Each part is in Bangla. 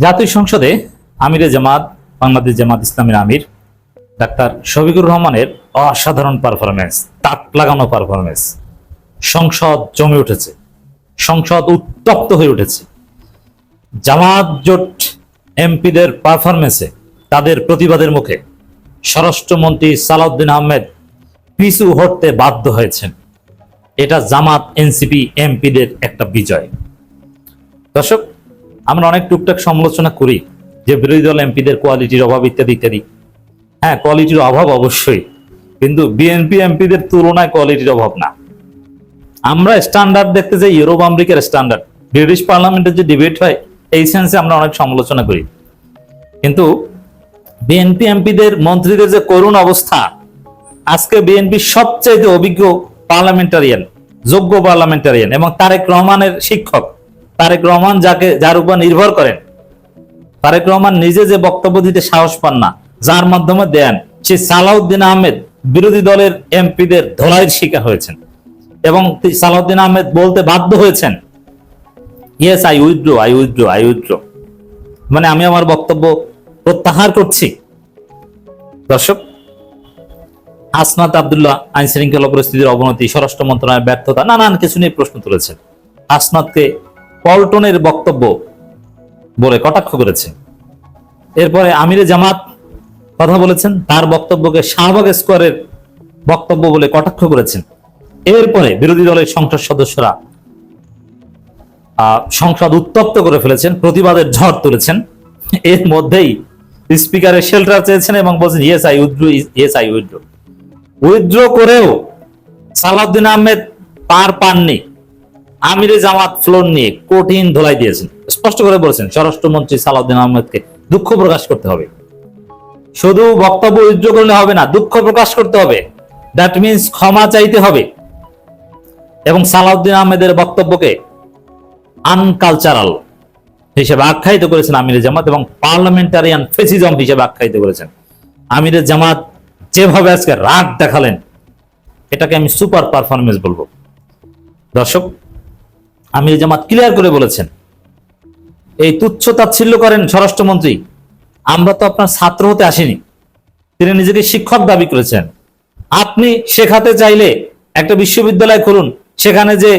জাতীয় সংসদে আমিরে জামাত বাংলাদেশ জামাত ইসলামের আমির ডাক্তার শফিকুর রহমানের অসাধারণ পারফরমেন্স, তাক লাগানো পারফরমেন্স। সংসদ জমে উঠেছে, সংসদ উত্তপ্ত হয়ে উঠেছে। জামাত জোট এমপিদের পারফরমেন্সে, তাদের প্রতিবাদের মুখে স্বরাষ্ট্রমন্ত্রী সালাউদ্দিন আহমেদ পিছু হটতে বাধ্য হয়েছেন। এটা জামাত এনসিপি এমপিদের একটা বিজয়। দর্শক, আমরা অনেক টুকটাক সমালোচনা করি যে বিরোধী দল এমপিদের কোয়ালিটির অভাব ইত্যাদি ইত্যাদি। হ্যাঁ, কোয়ালিটির অভাব অবশ্যই, কিন্তু বিএনপি এমপিদের তুলনায় কোয়ালিটির অভাব না। আমরা স্ট্যান্ডার্ড দেখতে যাই ইউরোপ আমেরিকার স্ট্যান্ডার্ড। ব্রিটিশ পার্লামেন্টের যে ডিবেট হয় এই সেন্সে আমরা অনেক সমালোচনা করি, কিন্তু বিএনপি এমপিদের মন্ত্রীদের যে করুণ অবস্থা, আজকে বিএনপির সবচেয়ে অভিজ্ঞ পার্লামেন্টারিয়ান, যোগ্য পার্লামেন্টারিয়ান এবং তারেক রহমানের শিক্ষক তারেক রহমান, যার উপর নির্ভর করেন, তারেক রহমান নিজে যে বক্তব্য দিতে সাহস পান না, যার মাধ্যমে দেন, সে সালাউদ্দিন আহমেদ বিরোধী দলের এমপিদের ধোলাইয়ের শিকার হয়েছেন এবং সালাউদ্দিন আহমেদ বলতে বাধ্য হয়েছেন, yes I withdraw, I withdraw, I withdraw, মানে আমি আমার বক্তব্য প্রত্যাহার করছি। দর্শক, হাসনাত আব্দুল্লাহ আইন শৃঙ্খলা পরিস্থিতির অবনতি, স্বরাষ্ট্র মন্ত্রণালয়ের ব্যর্থতা, নানান কিছু নিয়ে প্রশ্ন তুলেছেন। হাসনাতকে পল্টনের বক্তব্য বলে কটাক্ষ করেছে। এরপরে আমিরে জামাত কথা বলেছেন, তার বক্তব্যকে শাহবাগ স্কোয়ারের বক্তব্য বলে কটাক্ষ করেছেন। এরপরে বিরোধী দলের সংসদ সদস্যরা সংসদ উত্তপ্ত করে ফেলেছেন, প্রতিবাদের ঝড় তুলেছেন। এর মধ্যেই স্পিকারের শেল্টার চেয়েছেন এবং বলছেন yes I withdraw, yes I withdraw. Withdraw করেও সালাউদ্দিন আহমেদ পার পাননি। আমিরে জামাত ফ্লোর নিয়ে কঠিন ধোলাই দিয়েছেন, স্পষ্ট করে বলেছেন স্বরাষ্ট্রমন্ত্রী সালাউদ্দিন আহমেদকে দুঃখ প্রকাশ করতে হবে। শুধু বক্তব্য উইথড্র করলে হবে না, দুঃখ প্রকাশ করতে হবে, দ্যাট মিনস ক্ষমা চাইতে হবে। এবং সালাউদ্দিন আহমেদের বক্তব্যকে আনকালচারাল হিসেবে আখ্যায়িত করেছেন আমিরে জামাত এবং পার্লামেন্টারিয়ান ফেসিজম হিসেবে আখ্যায়িত করেছেন। আমিরে জামাত যেভাবে আজকে রাগ দেখালেন, এটাকে আমি সুপার পারফরমেন্স বলবো। দর্শক, আমিরে জামাত ক্লিয়ার করে বলেছেন, এই তুচ্ছ তাচ্ছিল্য করেন স্বরাষ্ট্রমন্ত্রী, আমরা তো আপনার ছাত্র হতে আসিনি। তিনি নিজেকে শিক্ষক দাবি করেছেন। আপনি শেখাতে চাইলে একটা বিশ্ববিদ্যালয় খুলুন, সেখানে যে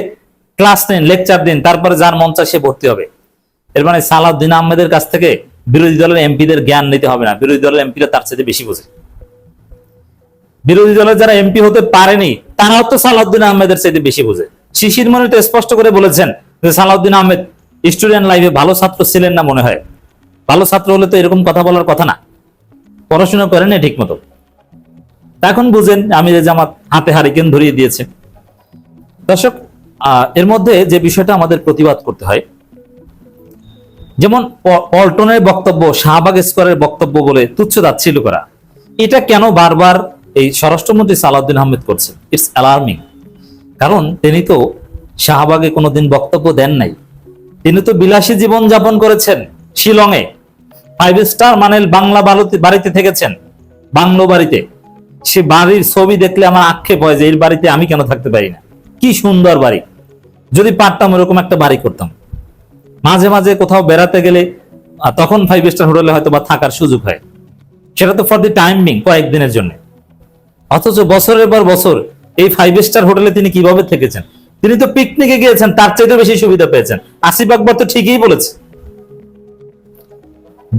ক্লাস নেন, লেকচার দিন, তারপরে যার মন চায় সে ভর্তি হবে। এর মানে সালাউদ্দিন আহমেদের কাছ থেকে বিরোধী দলের এমপিদের জ্ঞান নিতে হবে না, বিরোধী দলের এমপিরা তার চাইতে বেশি বোঝে। বিরোধী দলের যারা এমপি হতে পারেনি তারাও তো সালাউদ্দিন আহমেদের চাইতে বেশি বোঝে। শিশির মনি তো স্পষ্ট করে বলেছেন যে সালাউদ্দিন আহমেদ স্টুডেন্ট লাইফে ভালো ছাত্র ছিলেন না। মনে হয় ভালো ছাত্র হলে তো এরকম কথা বলার কথা না, পড়াশোনা করেন ঠিক মতো। এখন বুঝেন আমিরে জামাত হাতে হারিকেন ধরিয়ে দিয়েছে। দর্শক, এর মধ্যে যে বিষয়টা আমাদের প্রতিবাদ করতে হয়, যেমন পল্টনের বক্তব্য শাহবাগ স্কোয়ারের বক্তব্য বলে তুচ্ছ তাচ্ছিল্য করা, এটা কেন বারবার এই স্বরাষ্ট্রমন্ত্রী সালাউদ্দিন আহমেদ করছেন? It's alarming. কারণ তিনি তো শাহবাগে কোনোদিন বক্তব্য দেন নাই। তিনি তো বিলাসী জীবন যাপন করেছেন শিলংয়ে, 5 স্টার মানের বাংলা বাড়িতে থেকেছেন, বাংলো বাড়িতে। সে বাড়ির ছবি দেখলে আমার আক্ষেপ হয় যে এই বাড়িতে আমি কেন থাকতে পারি না। কি সুন্দর বাড়ি, যদি পারতাম এরকম একটা বাড়ি করতাম। মাঝে মাঝে কোথাও বেড়াতে গেলে তখন 5 স্টার হোটেলে হয়তো বা থাকার সুযোগ হয়, সেটা তো ফর দি টাইম বিং, কয়েকদিনের জন্য। অথচ বছরের পর বছর এই 5 স্টার হোটেলে তিনি কিভাবে থেকেছেন? তিনি তো পিকনিকে গিয়েছেন, তার চাইতে বেশি সুবিধা পেয়েছেন। আসিফ আকবর তো ঠিকই বলেছে,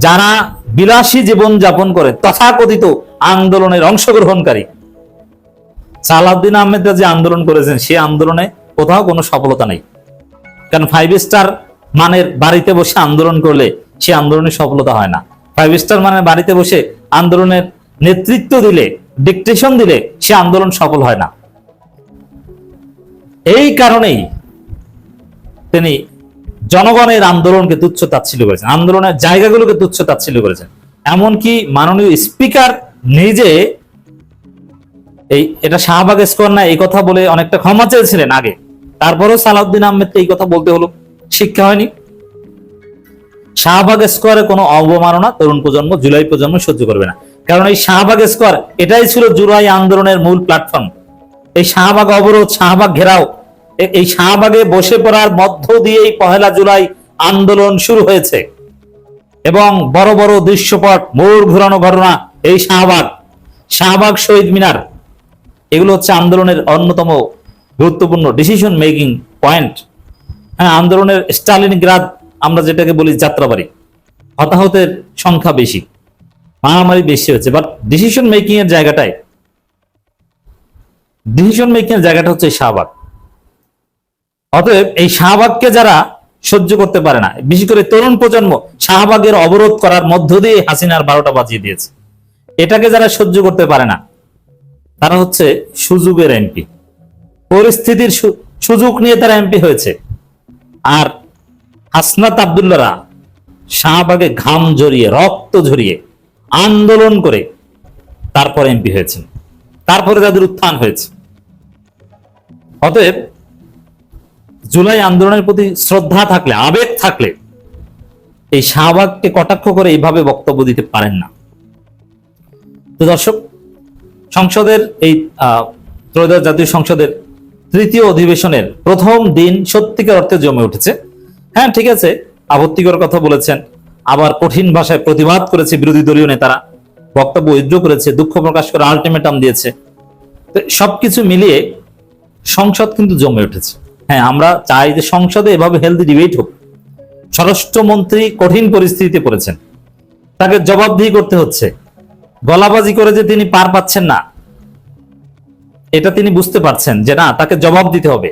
যারা বিলাসী জীবন যাপন করে তথাকথিত আন্দোলনের অংশগ্রহণকারী, সালাউদ্দিন আহমেদ যে আন্দোলন করেছেন সে আন্দোলনে কোথাও কোনো সফলতা নেই। কারণ 5 স্টার মানের বাড়িতে বসে আন্দোলন করলে সে আন্দোলনের সফলতা হয় না। 5 স্টার মানের বাড়িতে বসে আন্দোলনের নেতৃত্ব দিলে, ডিকটেশন দিলে সে আন্দোলন সফল হয় না। এই কারণেই তিনি জনগণের আন্দোলনকে তুচ্ছ তাচ্ছিল্য করেছেন, আন্দোলনের জায়গাগুলোকে তুচ্ছ তাচ্ছিল্য করেছেন। এমনকি মাননীয় স্পিকার নিজে এটা শাহবাগ স্কোয়ার না এই কথা বলে অনেকটা ক্ষমা চেয়েছিলেন আগে, তারপরেও সালাউদ্দিন আহমেদকে এই কথা বলতে হলো। শিক্ষা হয়নি? শাহবাগ স্কোয়ারে কোনো অবমাননা তরুণ প্রজন্ম, জুলাই প্রজন্ম সহ্য করবে না। কারণ এই শাহবাগ স্কোয়ার এটাই ছিল জুলাই আন্দোলনের মূল প্ল্যাটফর্ম। এই শাহবাগ অবরোধ, শাহবাগ ঘেরাও, এই শাহবাগে বসে পড়ার মধ্য দিয়েই 1 জুলাই আন্দোলন শুরু হয়েছে। এবং বড় বড় দৃশ্যপট, মোড় ঘোরানো ঘটনা, এই শাহবাগ শহীদ মিনার, এগুলো হচ্ছে আন্দোলনের অন্যতম গুরুত্বপূর্ণ ডিসিশন মেকিং পয়েন্ট। হ্যাঁ, আন্দোলনের স্টালিনগ্রাদ আমরা যেটাকে বলি যাত্রাবাড়ি, হতাহতের সংখ্যা বেশি, মারামারি বেশি হচ্ছে, বাট ডিসিশন মেকিং এর জায়গাটা হচ্ছে শাহবাগ। অতএব এই শাহবাগকে যারা সহ্য করতে পারে না, বিশেষ করে তরুণ প্রজন্ম শাহবাগের অবরোধ করার মধ্য দিয়ে হাসিনার 12টা বাজিয়ে দিয়েছে, এটাকে যারা সহ্য করতে পারে না তারা হচ্ছে সুযোগের এমপি, পরিস্থিতির সুযোগ নিয়ে তারা এমপি হয়েছে। আর হাসনাত আব্দুল্লাহরা শাহবাগে ঘাম ঝরিয়ে, রক্ত ঝরিয়ে, আন্দোলন করে তারপর এমপি হয়েছেন, তারপরে তাদের উত্থান হয়েছে। অতএব জুলাই আন্দোলনের প্রতি শ্রদ্ধা থাকলে, আবেগ থাকলে এই শাহবাগকে কটাক্ষ করে এইভাবে বক্তব্য দিতে পারেন না। তো দর্শক, সংসদের এই ত্রয়োদশ জাতীয় সংসদের তৃতীয় অধিবেশনের প্রথম দিন সত্যিকার অর্থে জমে উঠেছে। হ্যাঁ, ঠিক আছে, আপত্তিকর কথা বলেছেন, আবার কঠিন ভাষায় প্রতিবাদ করেছে বিরোধী দলীয় নেতারা, বক্তব্য উইথড্র করেছে, দুঃখ প্রকাশ করে আলটিমেটাম দিয়েছে। তো সবকিছু মিলিয়ে সংসদ কিন্তু জমে উঠেছে। হ্যাঁ, আমরা চাই যে সংসদে এভাবে হেলদি ডিবেট হোক। স্বরাষ্ট্রমন্ত্রী কঠিন পরিস্থিতিতে পড়েছেন, তাকে জবাবদিহি করতে হচ্ছে। গলাবাজি করে যে তিনি পার পাচ্ছেন না, এটা তিনি বুঝতে পারছেন যে না, তাকে জবাব দিতে হবে।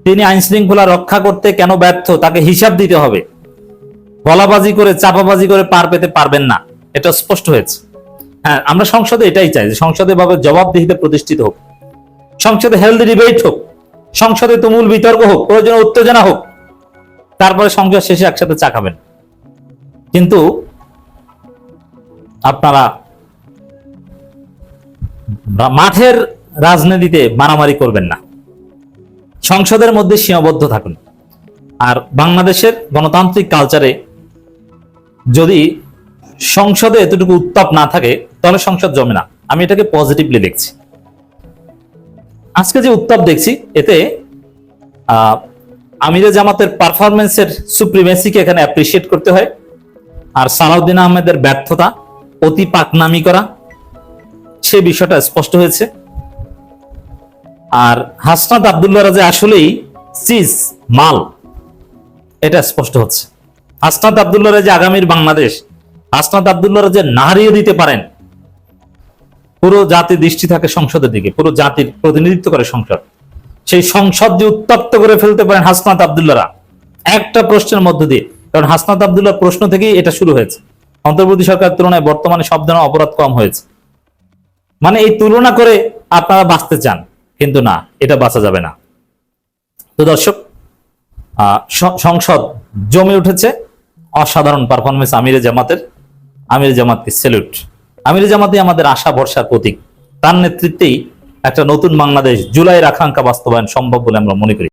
তিনি আইন শৃঙ্খলা রক্ষা করতে কেন ব্যর্থ, তাকে হিসাব দিতে হবে। গলাবাজি করে, চাপাবাজি করে পার পেতে পারবেন না, এটা স্পষ্ট হয়েছে। হ্যাঁ, আমরা সংসদে এটাই চাই যে সংসদে ভাবে জবাবদিহিতে প্রতিষ্ঠিত হোক, সংসদে হেলদি ডিবেট হোক, সংসদে তুমুল বিতর্ক হোক, প্রয়োজনে উত্তেজনা হোক, তারপরে সংসদ শেষে একসাথে চা খাবেন। কিন্তু আপনারা মাঠের রাজনীতিতে মারামারি করবেন না, সংসদের মধ্যে সীমাবদ্ধ থাকুন। আর বাংলাদেশের গণতান্ত্রিক কালচারে যদি সংসদে এতটুকু উত্তাপ না থাকে তাহলে সংসদ জমে না। আমি এটাকে পজিটিভলি দেখছি। আজকে যে উত্তাপ দেখছি, এতে আমিরে জামাতের পারফরমেন্সের সুপ্রিমেসিকে এখানে অ্যাপ্রিসিয়েট করতে হয়। আর সালাউদ্দিন আহমেদের ব্যর্থতা, অতি পাকনামি করা, সে বিষয়টা স্পষ্ট হয়েছে। আর হাসনাত আব্দুল্লাহরা যে আসলেই চিজ মাল, এটা স্পষ্ট হচ্ছে। হাসনাত আব্দুল্লাহরা যে আগামীর বাংলাদেশ, হাসনাত আব্দুল্লাহরা যে নাড়িয়ে দিতে পারেন, পুরো জাতির দৃষ্টি থাকে সংসদের দিকে, পুরো জাতির প্রতিনিধিত্ব করে সংসদ, সেই সংসদ যে উত্তপ্ত করে ফেলতে পারেন হাসনাত আব্দুল্লাহরা একটা প্রশ্নের মধ্য দিয়ে। কারণ হাসনাত আব্দুল্লাহ প্রশ্ন থেকেই এটা শুরু হয়েছে। অন্তর্বর্তী সরকারের তুলনায় বর্তমানে সব ধরনের অপরাধ কম হয়েছে, মানে এই তুলনা করে আপনারা বাঁচতে চান, কিন্তু না, এটা বাঁচা যাবে না। তো দর্শক, সংসদ জমে উঠেছে, অসাধারণ পারফরমেন্স আমিরে জামাতকে স্যালুট। আমিরে জামাতই আমাদের আশা ভরসার প্রতীক, তার নেতৃত্বেই একটা নতুন বাংলাদেশ, জুলাইয়ের আকাঙ্ক্ষা বাস্তবায়ন সম্ভব বলে আমরা মনে করি।